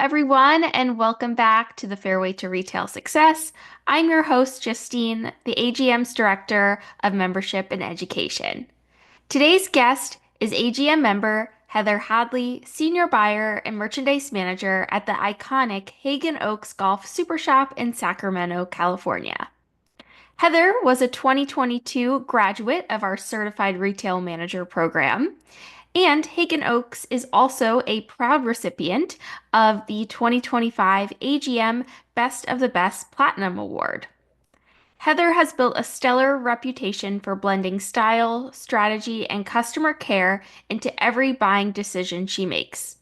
everyone, and welcome back to the Fairway to Retail Success. I'm your host, Justine, the AGM's Director of Membership and Education. Today's guest is AGM member Heather Hadley, Senior Buyer and Merchandise Manager at the iconic Haggin Oaks Golf Super Shop in Sacramento, California. Heather was a 2022 graduate of our Certified Retail Manager program. And Haggin Oaks is also a proud recipient of the 2025 AGM Best of the Best Platinum Award. Heather has built a stellar reputation for blending style, strategy, and customer care into every buying decision she makes.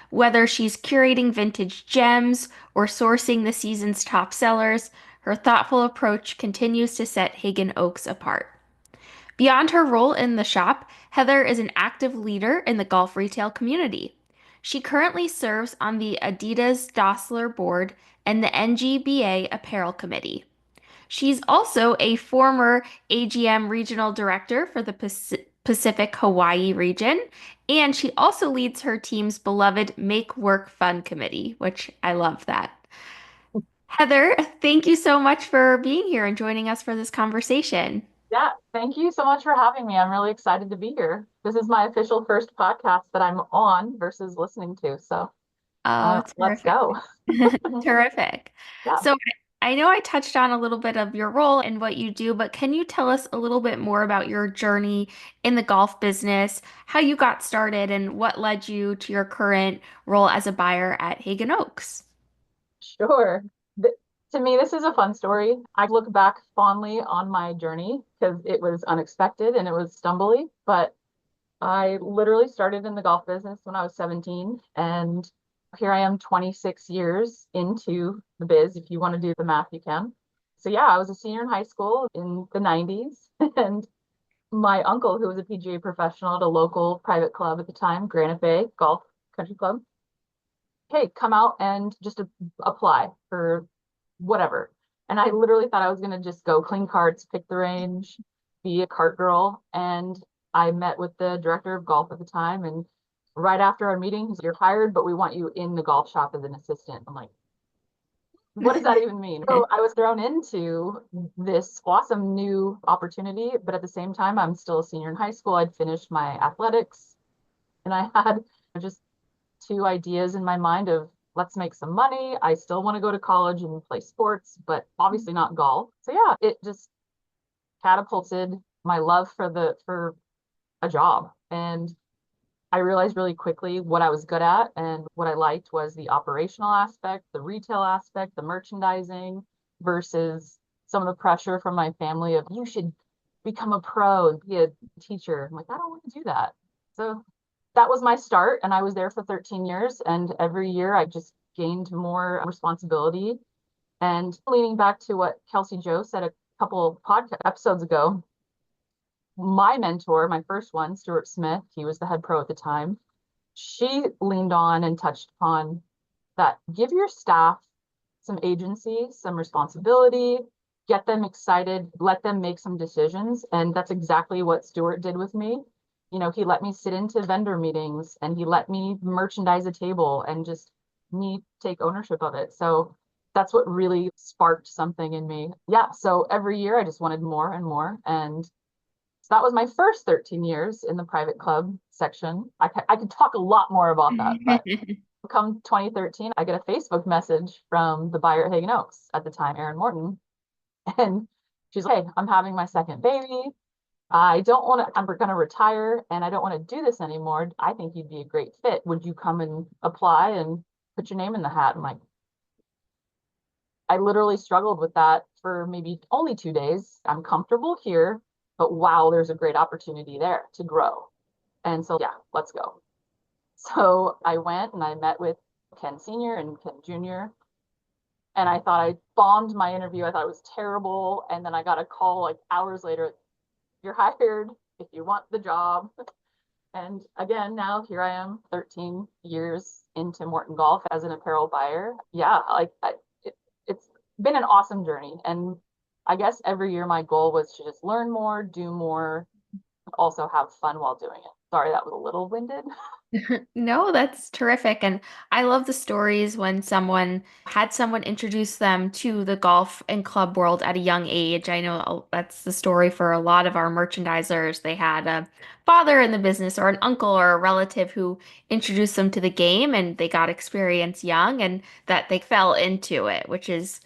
Whether she's curating vintage gems or sourcing the season's top sellers, her thoughtful approach continues to set Haggin Oaks apart. Beyond her role in the shop, Heather is an active leader in the golf retail community. She currently serves on the Adidas Dassler board and the NGBA Apparel Committee. She's also a former AGM regional director for the Pacific Hawaii region, and she also leads her team's beloved Make Work Fun committee, which I love that. Heather, thank you so much for being here and joining us for this conversation. Yeah, thank you so much for having me. I'm really excited to be here. This is my official first podcast that I'm on versus listening to. So Oh, let's terrific. go. Terrific. Yeah, So I know I touched on a little bit of your role and what you do, but can you tell us a little bit more about your journey in the golf business, how you got started, and what led you to your current role as a buyer at Haggin Oaks? sure. Th- to me, this is a fun story. I look back fondly on my journey because it was unexpected and it was stumbly, but I literally started in the golf business when I was 17, and here I am 26 years into the biz. If you want to do the math, you can. So yeah, I was a senior in high school in the 90s, and my uncle, who was a PGA professional at a local private club at the time, Granite Bay Golf Country Club, hey, come out and just apply for whatever. And I literally thought I was going to just go clean carts, pick the range, be a cart girl. And I met with the director of golf at the time. And right after our meeting, he's like, "You're hired, but we want you in the golf shop as an assistant." I'm like, what does that even mean? So I was thrown into this awesome new opportunity, but at the same time, I'm still a senior in high school. I'd finished my athletics, and I had just two ideas in my mind of let's make some money. I still want to go to college and play sports, but obviously not golf. So yeah, it just catapulted my love for a job. And I realized really quickly what I was good at, and what I liked was the operational aspect, the retail aspect, the merchandising versus some of the pressure from my family of you should become a pro and be a teacher. I'm like, I don't want to do that. So that was my start, and I was there for 13 years, and every year I just gained more responsibility. And leaning back to what Kelsey Joe said a couple podcast episodes ago, my mentor, my first one, Stuart Smith, he was the head pro at the time. She leaned on and touched upon that give your staff some agency, some responsibility, get them excited, let them make some decisions. And that's exactly what Stuart did with me. You know, he let me sit into vendor meetings and he let me merchandise a table and just me take ownership of it. So that's what really sparked something in me. Yeah. So every year I just wanted more and more. And so that was my first 13 years in the private club section. I could talk a lot more about that, but come 2013, I get a Facebook message from the buyer at Haggin Oaks at the time, Erin Morton. And she's like, "Hey, I'm having my second baby. I don't want to, I'm going to retire and I don't want to do this anymore. I think you'd be a great fit. Would you come and apply and put your name in the hat?" I'm like, I literally struggled with that for maybe only 2 days. I'm comfortable here, but wow, there's a great opportunity there to grow. And so, yeah, let's go. So I went and I met with Ken Sr. and Ken Jr. And I thought I bombed my interview. I thought it was terrible. And then I got a call like hours later, "You're hired if you want the job." And again, now here I am 13 years into Morton Golf as an apparel buyer. Yeah, it's been an awesome journey. And I guess every year my goal was to just learn more, do more, also have fun while doing it. Sorry, that was a little winded. No, that's terrific. And I love the stories when someone introduce them to the golf and club world at a young age. I know that's the story for a lot of our merchandisers. They had a father in the business or an uncle or a relative who introduced them to the game and they got experience young and that they fell into it, which is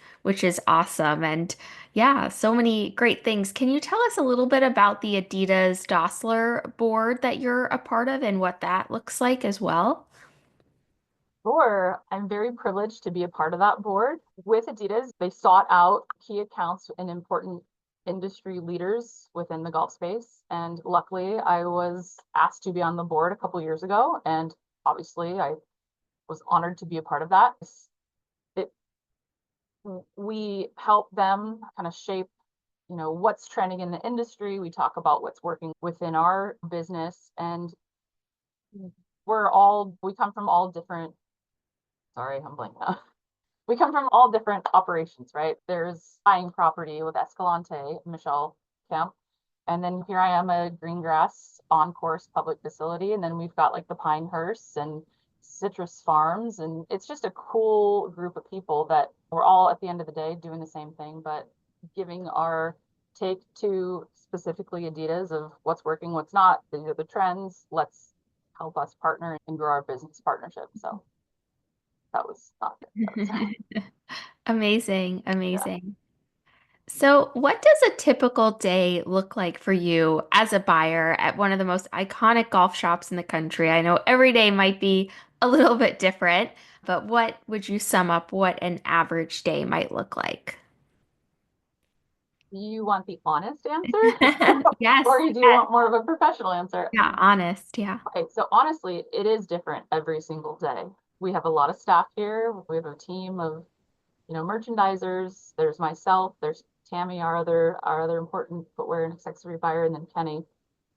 awesome. And yeah, so many great things. Can you tell us a little bit about the Adidas Dossler board that you're a part of and what that looks like as well? Sure, I'm very privileged to be a part of that board. With Adidas, they sought out key accounts and important industry leaders within the golf space. And luckily, I was asked to be on the board a couple years ago. And obviously, I was honored to be a part of that. It, we help them kind of shape, what's trending in the industry. We talk about what's working within our business. And we come from all different, sorry, I'm blanking now. We come from all different operations, right? There's buying property with Escalante, Michelle Camp. And then here I am a green grass on course public facility. And then we've got like the Pinehurst and Citrus Farms. And it's just a cool group of people that we're all at the end of the day doing the same thing, but giving our take to specifically Adidas of what's working, what's not. These are the trends. Let's help us partner and grow our business partnership. So that was not good. Amazing, Yeah. amazing. So, what does a typical day look like for you as a buyer at one of the most iconic golf shops in the country? I know every day might be a little bit different, but what would you sum up what an average day might look like? Do you want the honest answer Yes, or do you yes. want more of a professional answer? Yeah, honest, yeah. Okay, so honestly, it is different every single day. We have a lot of staff here. We have a team of, merchandisers. There's myself, there's Tammy, our other important footwear and accessory buyer, and then Kenny.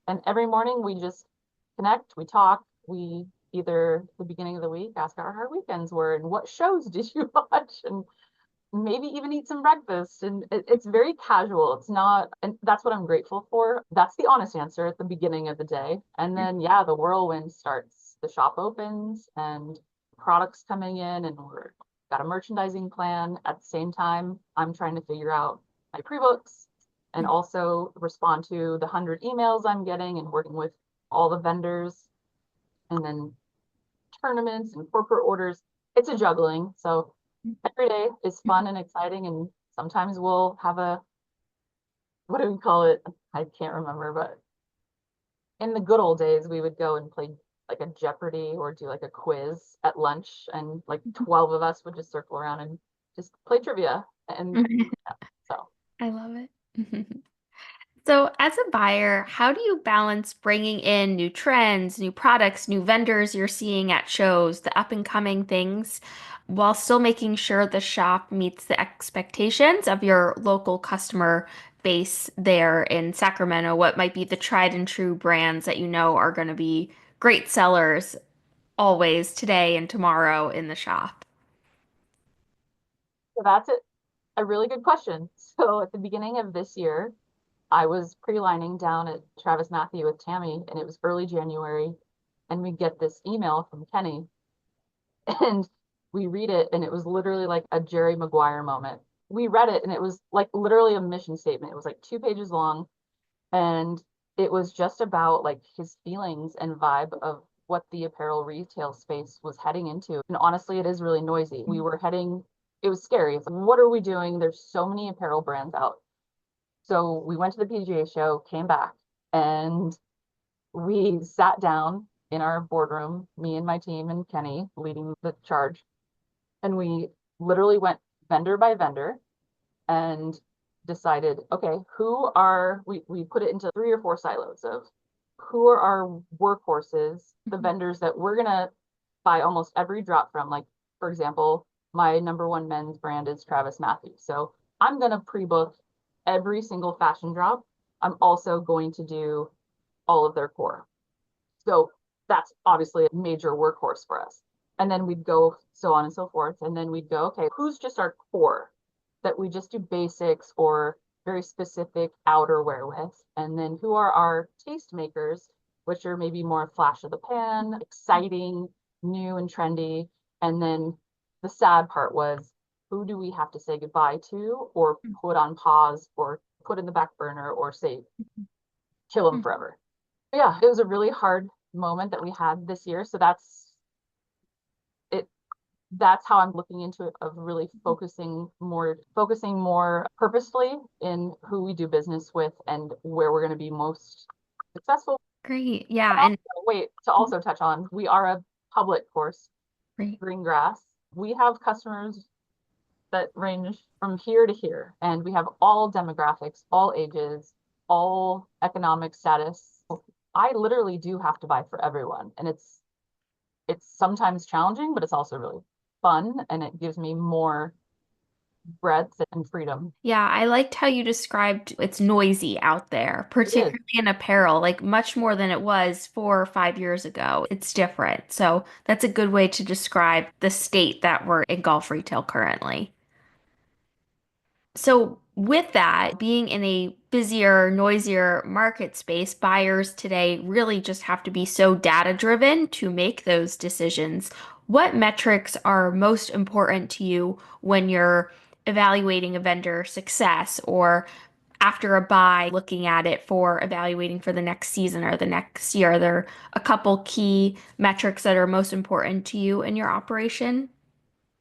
And every morning we just connect, we talk, we either at the beginning of the week ask how our weekends were and what shows did you watch and maybe even eat some breakfast. And it's very casual. It's not, and that's what I'm grateful for. That's the honest answer at the beginning of the day. And then, yeah, the whirlwind starts. The shop opens and products coming in, and we're got a merchandising plan. At the same time, I'm trying to figure out my pre-books and also respond to the 100 emails I'm getting and working with all the vendors and then tournaments and corporate orders. It's a juggling. So every day is fun and exciting. And sometimes we'll have what do we call it? I can't remember, but in the good old days, we would go and play like a Jeopardy or do like a quiz at lunch. And like 12 of us would just circle around and just play trivia. And yeah, so I love it. So, as a buyer, how do you balance bringing in new trends, new products, new vendors you're seeing at shows, the up and coming things, while still making sure the shop meets the expectations of your local customer base there in Sacramento? What might be the tried and true brands that you know are going to be great sellers always today and tomorrow in the shop? that's it. A really good question. So at the beginning of this year, I was pre-lining down at Travis Matthew with Tammy, and it was early January, and we get this email from Kenny, and we read it, and it was literally like a Jerry Maguire moment. We read it, and it was like literally a mission statement. It was like 2 pages long, and it was just about like his feelings and vibe of what the apparel retail space was heading into. And honestly, it is really noisy. It was scary. It's like, what are we doing? There's so many apparel brands out. So we went to the PGA show, came back, and we sat down in our boardroom, me and my team and Kenny leading the charge. And we literally went vendor by vendor and decided, okay, we put it into 3 or 4 silos of who are our workhorses, the vendors that we're going to buy almost every drop from. Like, for example, my number one men's brand is Travis Matthew. So I'm going to pre-book every single fashion drop. I'm also going to do all of their core. So that's obviously a major workhorse for us. And then we'd go so on and so forth. And then we'd go, okay, who's just our core that we just do basics or very specific outerwear with? And then who are our tastemakers which are maybe more flash of the pan, exciting, new and trendy. And then the sad part was, who do we have to say goodbye to or put on pause or put in the back burner or say, kill them forever? But yeah, it was a really hard moment that we had this year. So it. That's how I'm looking into it, of really focusing more purposefully in who we do business with and where we're going to be most successful. Great. Yeah. Also, And wait, to also touch on, we are a public course, great. green grass. We have customers that range from here to here, and we have all demographics, all ages, all economic status. I literally do have to buy for everyone, and it's sometimes challenging, but it's also really fun, and it gives me more breadth and freedom. Yeah, I liked how you described it's noisy out there, It is. particularly in apparel, like much more than it was 4 or 5 years ago. It's different. So that's a good way to describe the state that we're in golf retail currently. So, with that, being in a busier, noisier market space, buyers today really just have to be so data driven to make those decisions. What metrics are most important to you when you're evaluating a vendor success or after a buy, looking at it for evaluating for the next season or the next year? Are there a couple key metrics that are most important to you in your operation?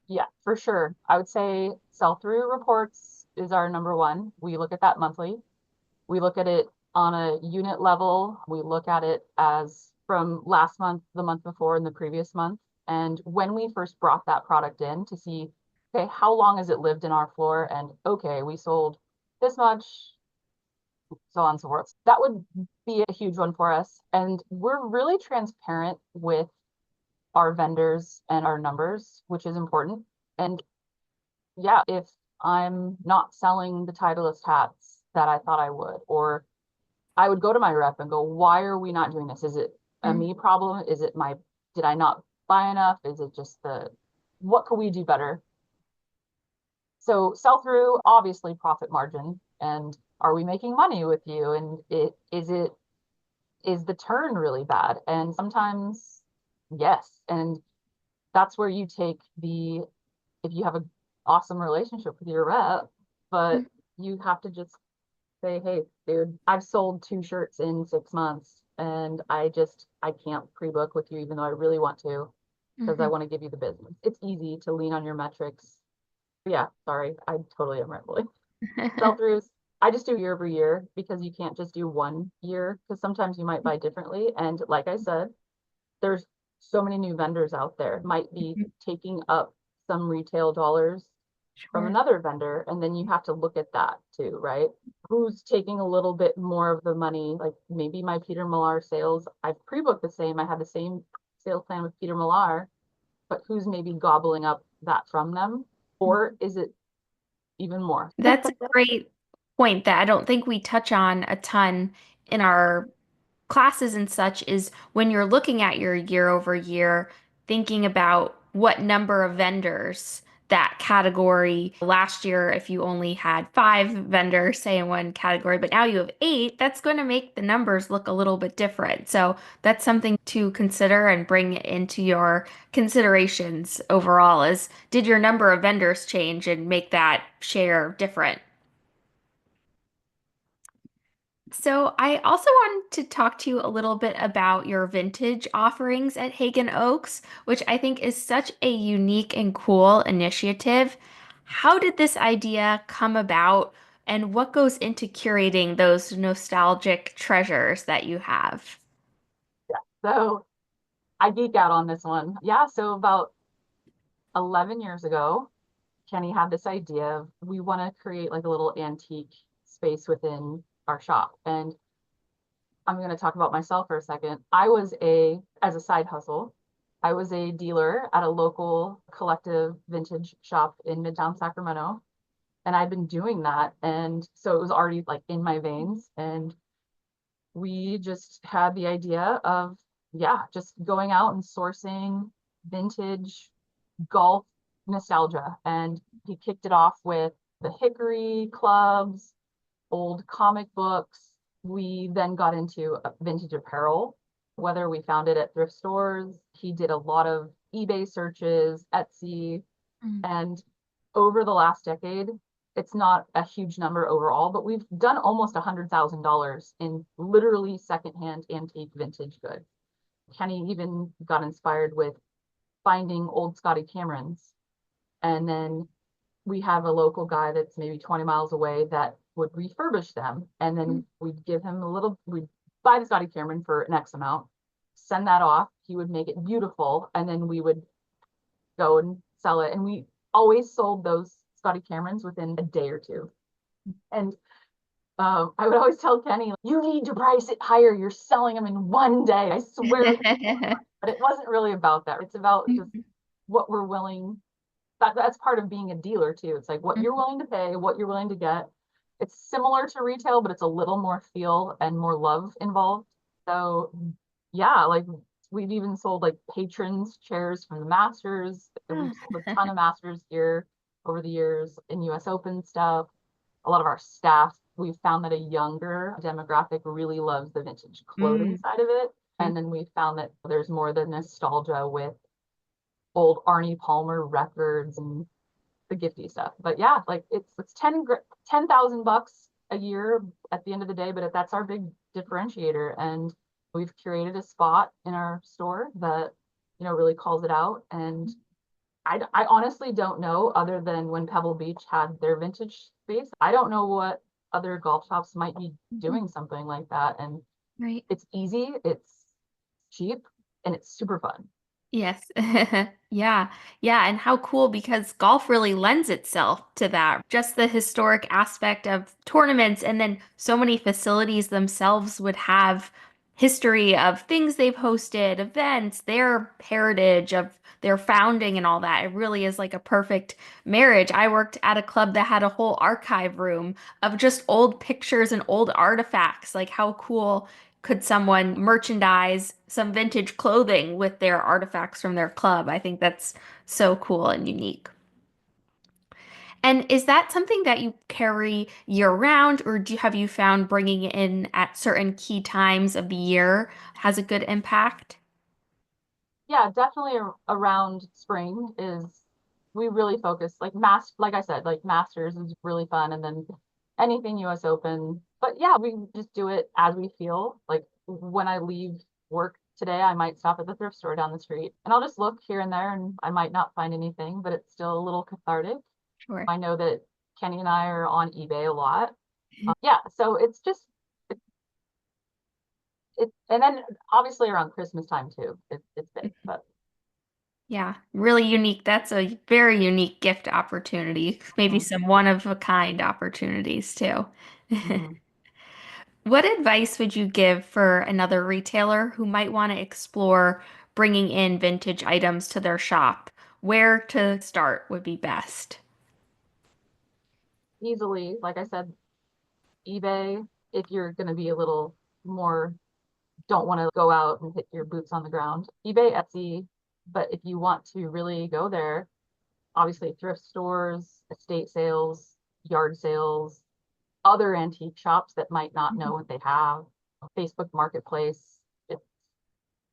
Yeah, for sure. I would say sell-through reports is our number one. We look at that monthly. We look at it on a unit level. We look at it as from last month, the month before, and the previous month. And when we first brought that product in to see, okay, how long has it lived in our floor? And okay, we sold this much, so on and so forth. That would be a huge one for us. And we're really transparent with our vendors and our numbers, which is important. And yeah, if I'm not selling the Titleist hats that I thought I would, or I would go to my rep and go, why are we not doing this? Is it a me problem? Is it did I not buy enough? Is it just what could we do better? So sell through, obviously profit margin, and are we making money with you? And is the turn really bad? And sometimes yes. And that's where you take if you have an awesome relationship with your rep, but you have to just say, hey, dude, I've sold 2 shirts in 6 months and I can't pre-book with you even though I really want to because I Mhm. want to give you the business. It's easy to lean on your metrics. Yeah, sorry, I totally am rambling. Sell-throughs, I just do year over year because you can't just do 1 year because sometimes you might buy differently. And like I said, there's so many new vendors out there, might be taking up some retail dollars from Sure. another vendor. And then you have to look at that too, right? Who's taking a little bit more of the money? Like maybe my Peter Millar sales, I've pre-booked the same, I had the same sales plan with Peter Millar, but who's maybe gobbling up that from them? Or is it even more? That's a great point that I don't think we touch on a ton in our classes and such is when you're looking at your year over year, thinking about what number of vendors that category last year, if you only had 5 vendors, say in one category, but now you have 8, that's going to make the numbers look a little bit different. So that's something to consider and bring into your considerations overall is did your number of vendors change and make that share different? So I also wanted to talk to you a little bit about your vintage offerings at Hagen Oaks, which I think is such a unique and cool initiative. How did this idea come about, and what goes into curating those nostalgic treasures that you have? So I geek out on this one. Yeah, so about 11 years ago, Kenny had this idea of we want to create like a little antique space within our shop. And I'm going to talk about myself for a second. As a side hustle, I was a dealer at a local collective vintage shop in Midtown Sacramento. And I'd been doing that. And so it was already like in my veins. And we just had the idea of, yeah, just going out and sourcing vintage golf nostalgia. And he kicked it off with the hickory clubs, old comic books. We then got into vintage apparel. whether we found it at thrift stores. He did a lot of eBay searches, Etsy, Mm. and over the last decade, it's not a huge number overall, but we've done almost $100,000 in literally secondhand antique vintage goods. Kenny even got inspired with finding old Scotty Camerons. And then we have a local guy that's maybe 20 miles away that would refurbish them. And then we'd give him we'd buy the Scotty Cameron for an X amount, send that off. He would make it beautiful. And then we would go and sell it. And we always sold those Scotty Camerons within a day or two. And I would always tell Kenny, you need to price it higher. You're selling them in one day. I swear. But it wasn't really about that. It's about just what we're willing. That's part of being a dealer too. It's like what you're willing to pay, what you're willing to get. It's similar to retail, but it's a little more feel and more love involved. So yeah, like we've even sold like patrons chairs from the Masters. We've sold a ton of Masters gear over the years in US Open stuff. A lot of our staff, we've found that a younger demographic really loves the vintage clothing Mm. side of it. And then we found that there's more the nostalgia with old Arnie Palmer records and the gifty stuff. But yeah, like it's 10,000 bucks a year at the end of the day, but that's our big differentiator. And we've curated a spot in our store that, really calls it out. And I honestly don't know, other than when Pebble Beach had their vintage space. I don't know what other golf shops might be doing something like that. And Right. it's easy, it's cheap, and it's super fun. Yes. Yeah. Yeah. And how cool because golf really lends itself to that. Just the historic aspect of tournaments, and then so many facilities themselves would have history of things they've hosted, events, their heritage of their founding and all that. It really is like a perfect marriage. I worked at a club that had a whole archive room of just old pictures and old artifacts. Like, how cool could someone merchandise some vintage clothing with their artifacts from their club? I think that's so cool and unique. And is that something that you carry year round, or have you found bringing it in at certain key times of the year has a good impact? Yeah, definitely around spring is we really focus like I said, like Masters is really fun, and then anything US Open. But yeah, we just do it as we feel. Like when I leave work today, I might stop at the thrift store down the street and I'll just look here and there, and I might not find anything, but it's still a little cathartic. Sure. I know that Kenny and I are on eBay a lot. Yeah, so it's just and then obviously around Christmas time too. It's big, but Yeah, really unique. That's a very unique gift opportunity. Maybe mhm, some one of a kind opportunities too. mhm. What advice would you give for another retailer who might want to explore bringing in vintage items to their shop? Where to start would be best. Easily, like I said, eBay, if you're going to be a little more, don't want to go out and hit your boots on the ground. eBay, Etsy, but if you want to really go there, obviously thrift stores, estate sales, yard sales, other antique shops that might not know what they have, Facebook Marketplace, it's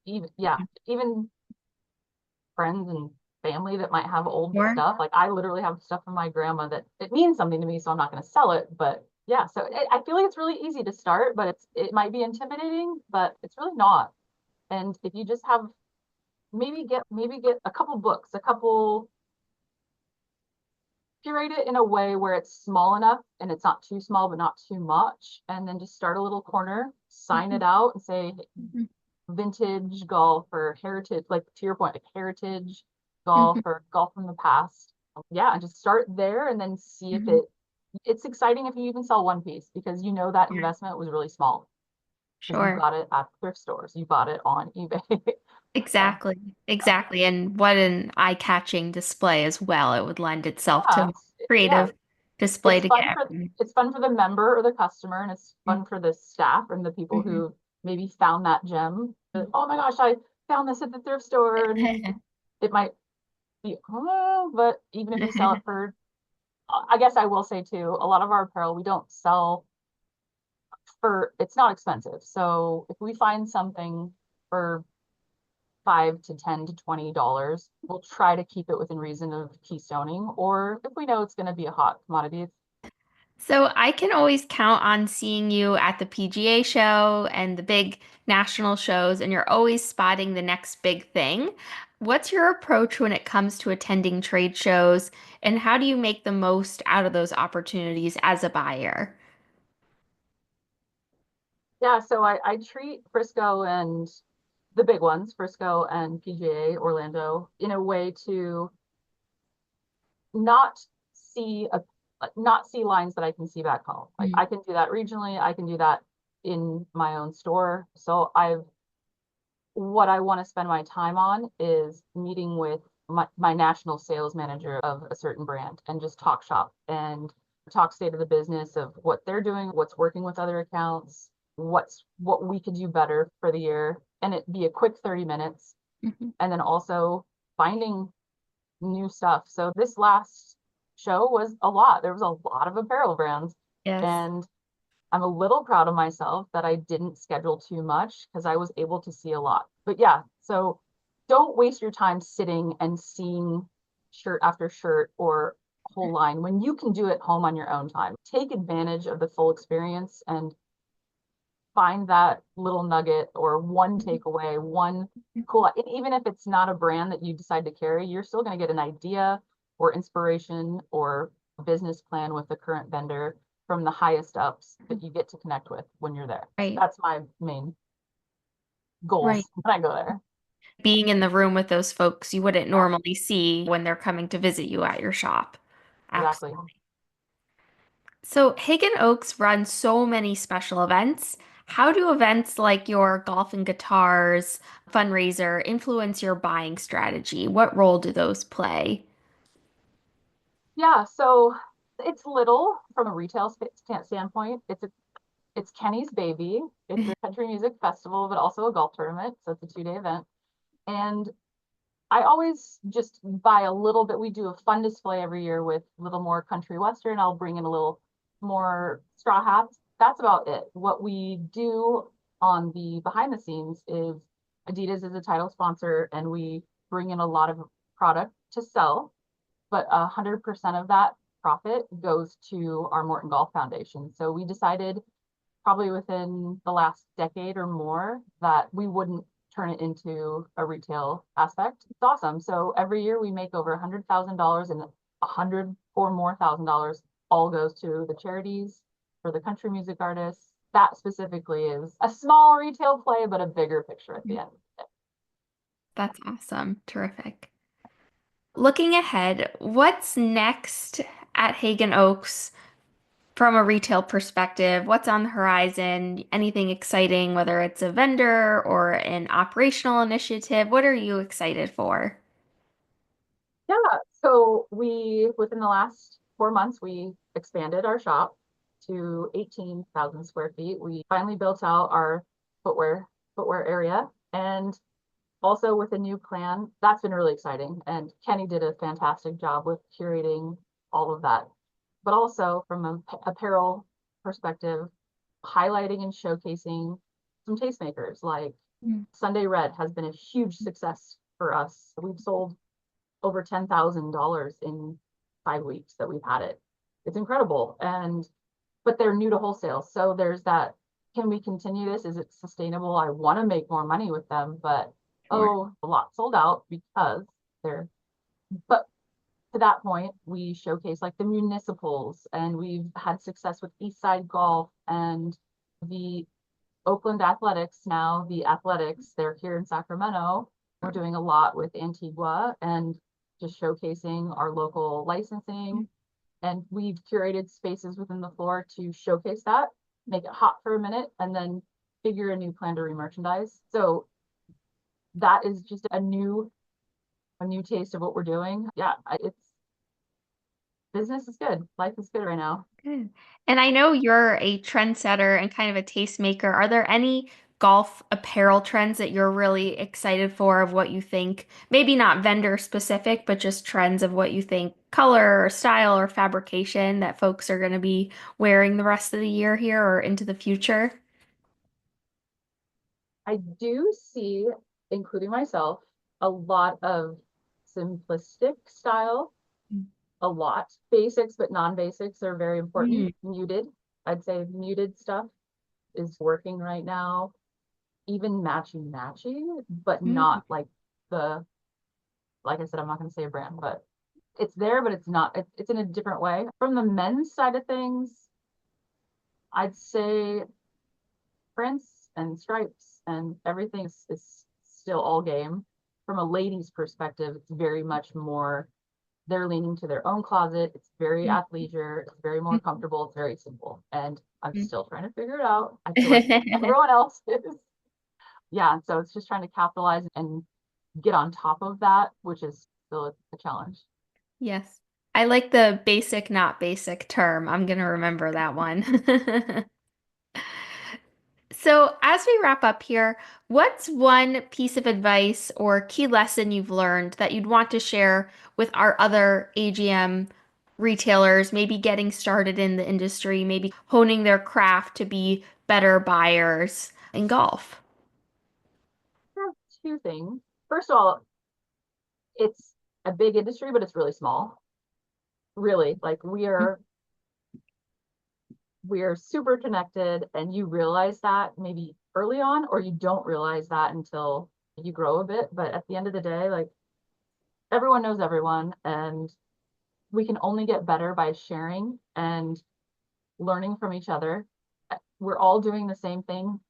even friends and family that might have old Sure. stuff. Like I literally have stuff from my grandma that it means something to me, so I'm not going to sell it. But yeah, so I feel like it's really easy to start, but it might be intimidating, but it's really not. And if you just have maybe get a couple books, a couple curate it in a way where it's small enough and it's not too small but not too much, and then just start a little corner, sign Mhm. it out, and say Mhm. vintage golf or heritage, like to your point, like heritage golf Mhm. or golf from the past. Yeah, and just start there and then see if Mhm. it's exciting if you even sell one piece, because that Sure. investment was really small because you Sure. got it at thrift stores, you bought it on eBay. So Exactly. Exactly. And what an eye-catching display as well. It would lend itself to yeah, more creative display it's to fun get for everyone. it's fun for the member or the customer, and it's fun for the staff and the people Mhm. who maybe found that gem. Oh my gosh, I found this at the thrift store, and it might be, oh, but even if you sell it for, I guess I will say too, a lot of our apparel we don't sell for, it's not expensive. So if we find something for 5 to 10 to $20. We'll try to keep it within reason of keystoning, or if we know it's going to be a hot commodity, So I can always count on seeing you at the PGA show and the big national shows, and you're always spotting the next big thing. What's your approach when it comes to attending trade shows, and how do you make the most out of those opportunities as a buyer? yeah. So I treat Frisco and the big ones, Frisco and PGA Orlando, in a way to not see a not see lines that I can see back home. Like Mm. I can do that regionally, I can do that in my own store. So I've what I want to spend my time on is meeting with my national sales manager of a certain brand and just talk shop and talk state of the business of what they're doing, what's working with other accounts, what we could do better for the year. And it be a quick 30 minutes. Mhm. And then also finding new stuff. So this last show was a lot. There was a lot of apparel brands. Yes. And I'm a little proud of myself that I didn't schedule too much because I was able to see a lot. But yeah, so don't waste your time sitting and seeing shirt after shirt or whole line when you can do it home on your own time. Take advantage of the full experience and find that little nugget or one takeaway, one cool, even if it's not a brand that you decide to carry, you're still going to get an idea or inspiration or business plan with the current vendor from the highest ups that you get to connect with when you're there. Right. That's my main Right. goals when I go there. Being in the room with those folks you wouldn't Yeah, normally see when they're coming to visit you at your shop. exactly. Absolutely. So, Haggin Oaks runs so many special events. How do events like your golf and guitars fundraiser influence your buying strategy? What role do those play? Yeah, so it's little from a retail standpoint. It's Kenny's baby. It's a country music festival, but also a golf tournament. So it's a 2 day event. And I always just buy a little bit. We do a fun display every year with a little more country western. I'll bring in a little more straw hats. That's about it. What we do on the behind the scenes is Adidas is a title sponsor, and we bring in a lot of product to sell, but 100% of that profit goes to our Morton Golf Foundation. So we decided probably within the last decade or more that we wouldn't turn it into a retail aspect. It's awesome. So every year we make over $100,000, and 100 or more thousand dollars all goes to the charities for the country music artists. That specifically is a small retail play, but a bigger picture at the end. That's awesome. Terrific. Looking ahead, what's next at Hagen Oaks from a retail perspective? What's on the horizon? Anything exciting, whether it's a vendor or an operational initiative? What are you excited for? Yeah, so we within the last 4 months we expanded our shop to 18,000 square feet. We finally built out our footwear area, and also with a new plan. That's been really exciting. And Kenny did a fantastic job with curating all of that. But also from an apparel perspective, highlighting and showcasing some tastemakers like Mm. Sunday Red has been a huge success for us. We've sold over $10,000 in 5 weeks that we've had it. It's incredible. And but they're new to wholesale. So there's that, can we continue this? Is it sustainable? I want to make more money with them, but Sure. oh, a lot sold out because they're, but to that point, we showcase like the municipals, and we've had success with East Side Golf and the Oakland Athletics. Now the Athletics, they're here in Sacramento. We're doing a lot with Antigua and just showcasing our local licensing, and we've curated spaces within the floor to showcase that, make it hot for a minute, and then figure a new plan to remerchandise. So that is just a new taste of what we're doing. Yeah, it's business is good. Life is good right now. Good. And I know you're a trendsetter and kind of a tastemaker. Are there any golf apparel trends that you're really excited for of what you think, maybe not vendor specific, but just trends of what you think color or style or fabrication that folks are going to be wearing the rest of the year here or into the future? I do see, including myself, a lot of simplistic style, a lot. Basics, but non-basics are very important. Mm, Muted, I'd say muted stuff is working right now. Even matchy, but mm, not like the, like I said, I'm not going to say a brand, but it's there, but it's not, it's in a different way. From the men's side of things, I'd say prints and stripes and everything is still all game. From a lady's perspective, it's very much more they're leaning to their own closet. It's very mm, athleisure. It's very more mm, comfortable. It's very simple. And I'm mm. still trying to figure it out. I feel like everyone else is. Yeah. So it's just trying to capitalize and get on top of that, which is still a challenge. Yes. I like the basic, not basic term. I'm going to remember that one. So, as we wrap up here, what's one piece of advice or key lesson you've learned that you'd want to share with our other AGM retailers, maybe getting started in the industry, maybe honing their craft to be better buyers in golf? There are two things. First of all, it's a big industry, but it's really small. Really, like we are super connected, and you realize that maybe early on, or you don't realize that until you grow a bit. But at the end of the day, like everyone knows everyone, and we can only get better by sharing and learning from each other. We're all doing the same thing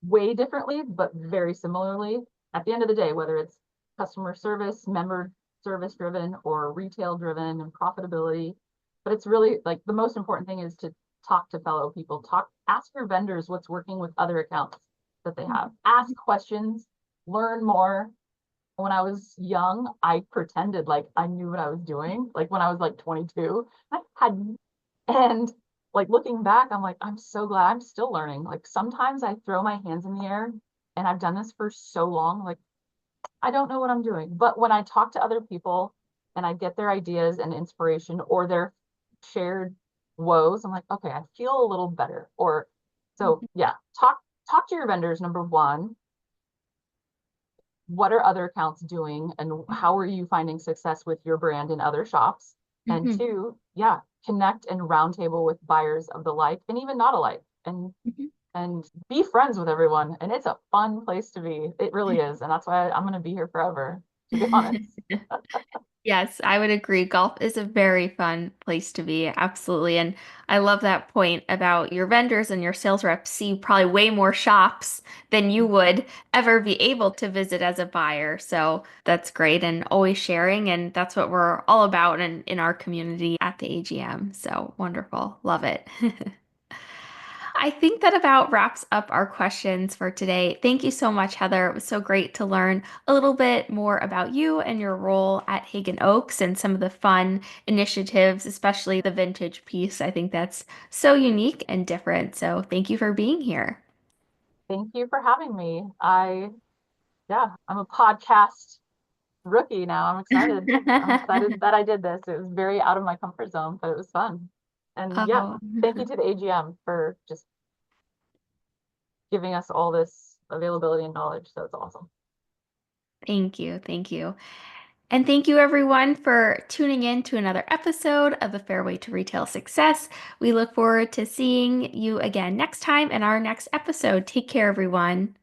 way differently, but very similarly. At the end of the day, whether it's customer service, member service driven, or retail driven and profitability, but it's really like the most important thing is to talk to fellow people, ask your vendors what's working with other accounts that they have, ask questions, learn more. When I was young, I pretended like I knew what I was doing. Like when I was like 22, I had, and like looking back, I'm like, I'm so glad I'm still learning. Like sometimes I throw my hands in the air, and I've done this for so long. Like I don't know what I'm doing. But when I talk to other people and I get their ideas and inspiration or their shared woes, I'm like, okay, I feel a little better. Or so yeah, talk to your vendors, number one. What are other accounts doing and how are you finding success with your brand in other shops? And Mhm, two, yeah, connect and roundtable with buyers of the like and even not alike, mhm. and be friends with everyone. And it's a fun place to be. It really is. And that's why I'm going to be here forever, to be honest. Yes, I would agree. Golf is a very fun place to be. Absolutely. And I love that point about your vendors and your sales reps see probably way more shops than you would ever be able to visit as a buyer. So that's great and always sharing. And that's what we're all about in our community at the AGM. So wonderful. Love it. I think that about wraps up our questions for today. Thank you so much, Heather. It was so great to learn a little bit more about you and your role at Haggin Oaks and some of the fun initiatives, especially the vintage piece. I think that's so unique and different. So thank you for being here. Thank you for having me. Yeah, I'm a podcast rookie now. I'm excited. I'm excited that I did this. It was very out of my comfort zone, but it was fun. And yeah, Oh, thank you to the AGM for just giving us all this availability and knowledge. So it's awesome. thank you. Thank you. And thank you, everyone, for tuning in to another episode of The Fairway to Retail Success. We look forward to seeing you again next time in our next episode. Take care, everyone.